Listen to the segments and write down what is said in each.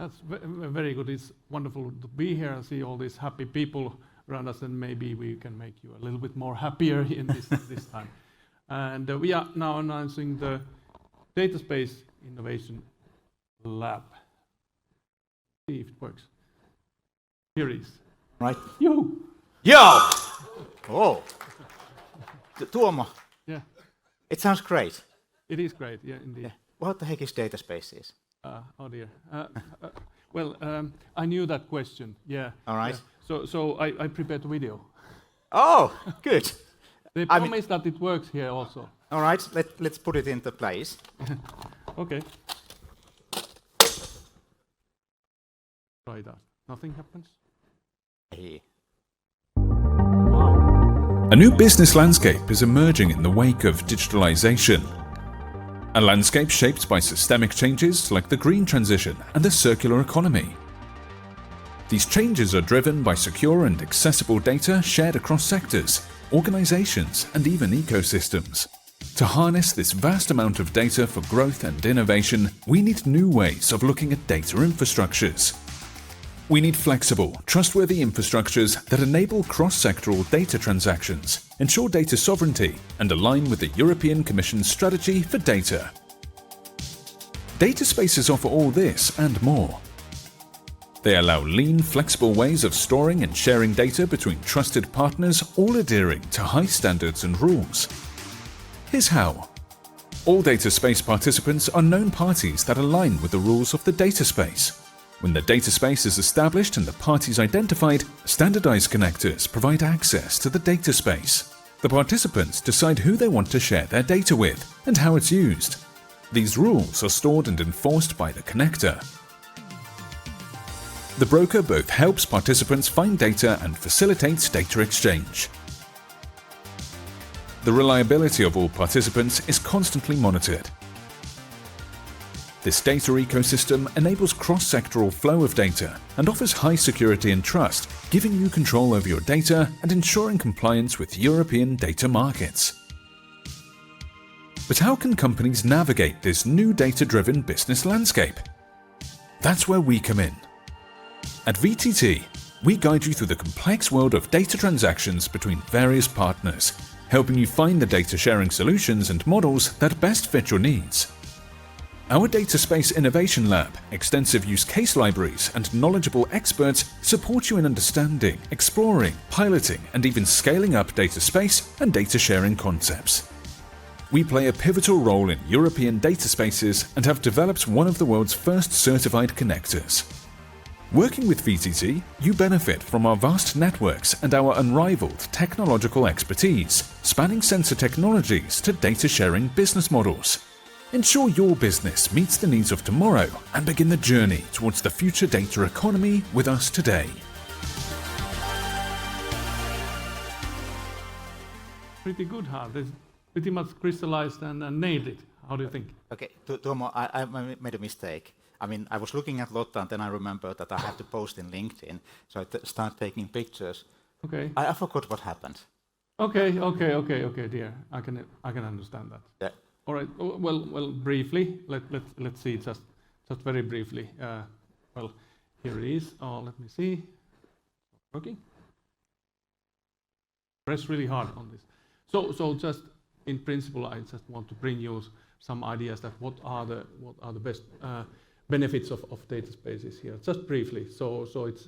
That's very good. It's wonderful to be here and see all these happy people around us, and maybe we can make you a little bit more happier in this time. And we are now announcing the Data Space Innovation Lab. See if it works. Here it is. Right. Yo! Oh! Tuomo. Yeah. It sounds great. It is great, yeah, indeed. Yeah. What the heck is data spaces? Oh dear. Well, I knew that question, yeah. All right. Yeah. So I prepared a video. Oh, good. They promise that it works here also. All right, let's put it into place. Okay. Try that. Nothing happens. Hey. A new business landscape is emerging in the wake of digitalization. A landscape shaped by systemic changes like the green transition and the circular economy. These changes are driven by secure and accessible data shared across sectors, organizations, and even ecosystems. To harness this vast amount of data for growth and innovation, we need new ways of looking at data infrastructures. We need flexible, trustworthy infrastructures that enable cross-sectoral data transactions, ensure data sovereignty, and align with the European Commission's strategy for data. Data spaces offer all this and more. They allow lean, flexible ways of storing and sharing data between trusted partners, all adhering to high standards and rules. Here's how. All data space participants are known parties that align with the rules of the data space. When the data space is established and the parties identified, standardized connectors provide access to the data space. The participants decide who they want to share their data with and how it's used. These rules are stored and enforced by the connector. The broker both helps participants find data and facilitates data exchange. The reliability of all participants is constantly monitored. This data ecosystem enables cross-sectoral flow of data and offers high security and trust, giving you control over your data and ensuring compliance with European data markets. But how can companies navigate this new data-driven business landscape? That's where we come in. At VTT, we guide you through the complex world of data transactions between various partners, helping you find the data sharing solutions and models that best fit your needs. Our Data Space Innovation Lab, extensive use case libraries, and knowledgeable experts support you in understanding, exploring, piloting, and even scaling up data space and data sharing concepts. We play a pivotal role in European data spaces and have developed one of the world's first certified connectors. Working with VTT, you benefit from our vast networks and our unrivaled technological expertise, spanning sensor technologies to data sharing business models. Ensure your business meets the needs of tomorrow and begin the journey towards the future data economy with us today. Pretty good, huh? This pretty much crystallized and nailed it. How do you think? Okay, Tuomo, I made a mistake. I mean, I was looking at Lotta and then I remembered that I had to post in LinkedIn, so I started taking pictures. Okay. I forgot what happened. Okay, dear. I can understand that. Yeah. All right. Well, briefly. Let's see. Just very briefly. Well, here it is. Let me see. Working. Press really hard on this. So just in principle, I just want to bring you some ideas that what are the best benefits of data spaces here. Just briefly. So it's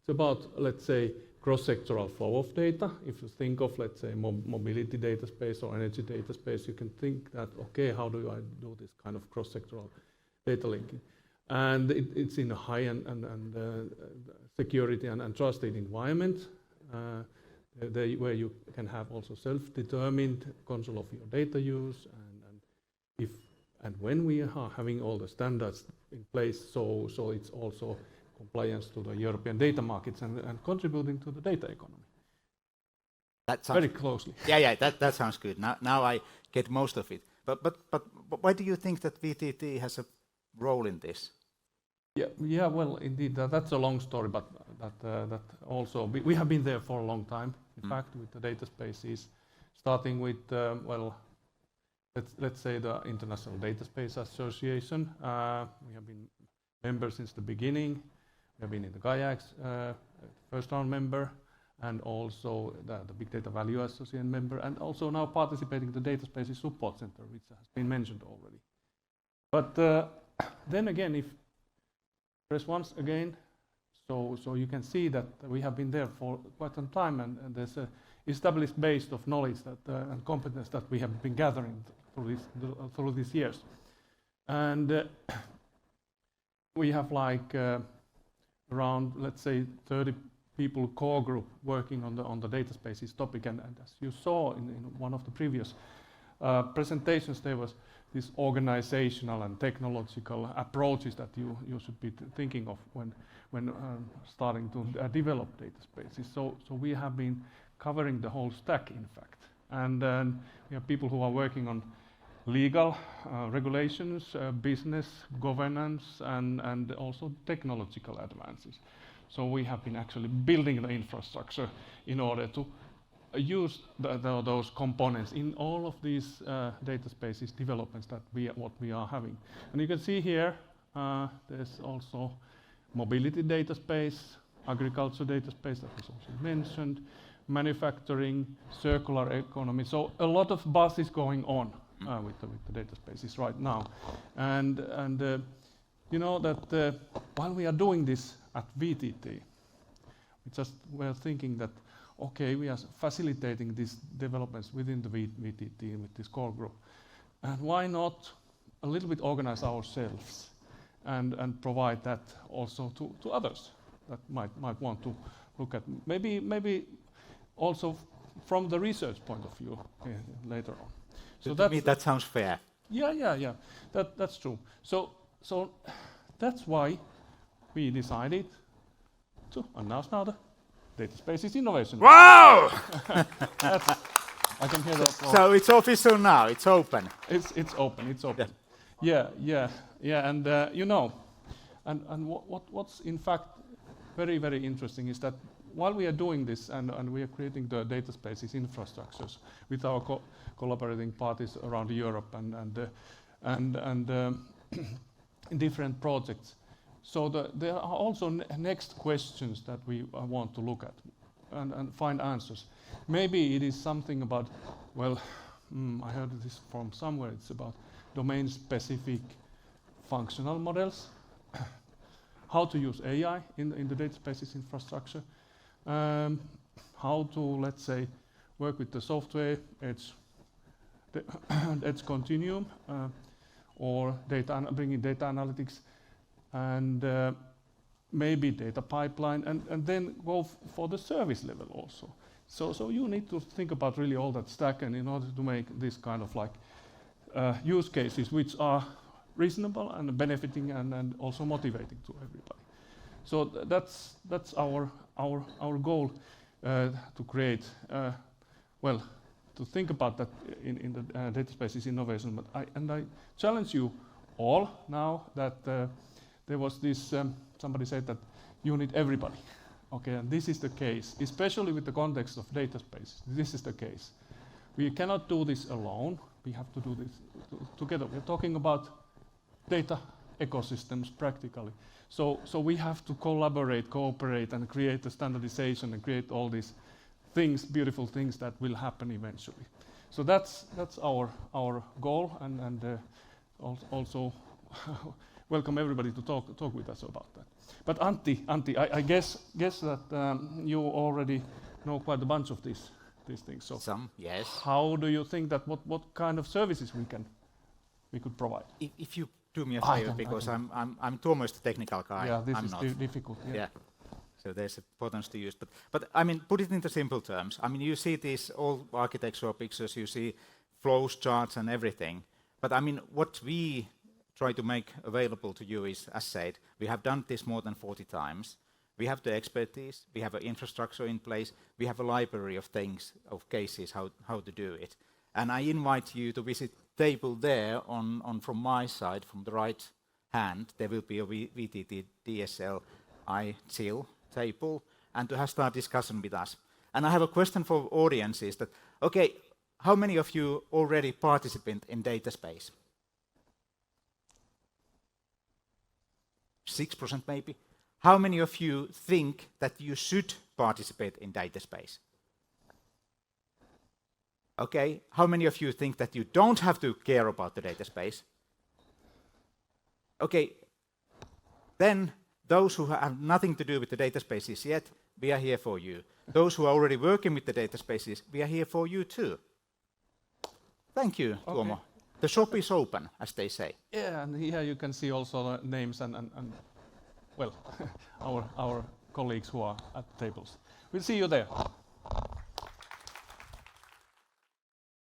about, let's say, cross-sectoral flow of data. If you think of, let's say, mobility data space or energy data space, you can think that, okay, how do I do this kind of cross-sectoral data linking? And it's in a high and security and trusted environment, where you can have also self-determined control of your data use, and when we are having all the standards in place, so it's also compliance to the European data markets and contributing to the data economy. That sounds very closely. Yeah, that sounds good. Now I get most of it. But why do you think that VTT has a role in this? Yeah. Well, indeed, that's a long story, but that also we have been there for a long time. In fact, with the data spaces, starting with let's say the International Data Space Association. We have been member since the beginning. We have been in the kayaks, first round member, and also the Big Data Value Association member, and also now participating in the Data Spaces Support Center, which has been mentioned already. But then again, if press once again, so you can see that we have been there for quite some time, and there's a established base of knowledge that and competence that we have been gathering through these years. And we have like around, let's say, 30 people core group working on the data spaces topic, and as you saw in one of the previous presentations, there was this organizational and technological approaches that you should be thinking of when starting to develop data spaces. So we have been covering the whole stack, in fact, and we have people who are working on legal regulations, business governance, and also technological advances. So we have been actually building the infrastructure in order to use those components in all of these data spaces developments that what we are having. And you can see here, there's also mobility data space, agriculture data space that was also mentioned, manufacturing, circular economy. So a lot of buzz is going on with the data spaces right now. And you know that while we are doing this at VTT, we're thinking that, okay, we are facilitating these developments within the VTT with this core group. And why not a little bit organize ourselves and provide that also to others that might want to look at, maybe also from the research point of view later on. So to me that sounds fair. Yeah. That's true. So that's why we decided to announce now the Data Spaces Innovation. Wow! I can hear that. So it's official now. It's open. It's open. Yeah. And you know, and what's in fact very, very interesting is that while we are doing this and we are creating the data spaces infrastructures with our collaborating parties around Europe and different projects. So there are also next questions that we want to look at and find answers. Maybe it is something about, well, I heard this from somewhere, it's about domain-specific functional models, how to use AI in the data spaces infrastructure, how to, let's say, work with the software edge continuum, or bringing data analytics, and maybe data pipeline, and then go for the service level also. So you need to think about really all that stack, and in order to make this kind of like use cases which are reasonable and benefiting and also motivating to everybody. So that's our goal to create, to think about that in the data spaces innovation. But I challenge you all now that there was this, somebody said that you need everybody. Okay, and this is the case, especially with the context of data space. This is the case. We cannot do this alone. We have to do this together. We're talking about data ecosystems practically. So we have to collaborate, cooperate, and create the standardization and create all these things, beautiful things that will happen eventually. So that's our goal, and also welcome everybody to talk with us about that. But Antti, I guess that you already know quite a bunch of these things. So some, yes. How do you think that what kind of services we could provide? If you do me a favor, because I'm Tuomo is the technical guy. Yeah, this I'm is not. difficult. Yeah. So there's buttons to use, but I mean, put it into simple terms. I mean, you see these all architectural pictures, you see flows charts and everything. But I mean, what we try to make available to you is, as said, we have done this more than 40 times. We have the expertise, we have an infrastructure in place, we have a library of things, of cases, how to do it. And I invite you to visit table there on from my side, from the right hand, there will be a VTT DSL ITIL table, and to have start discussion with us. And I have a question for audiences that, okay, how many of you already participate in data space? 6% maybe. How many of you think that you should participate in data space? Okay, how many of you think that you don't have to care about the data space? Okay, then those who have nothing to do with the data spaces yet, we are here for you. Those who are already working with the data spaces, we are here for you too. Thank you, Tuomo. The shop is open, as they say. Yeah, and here you can see also the names and well, our colleagues who are at the tables. We'll see you there.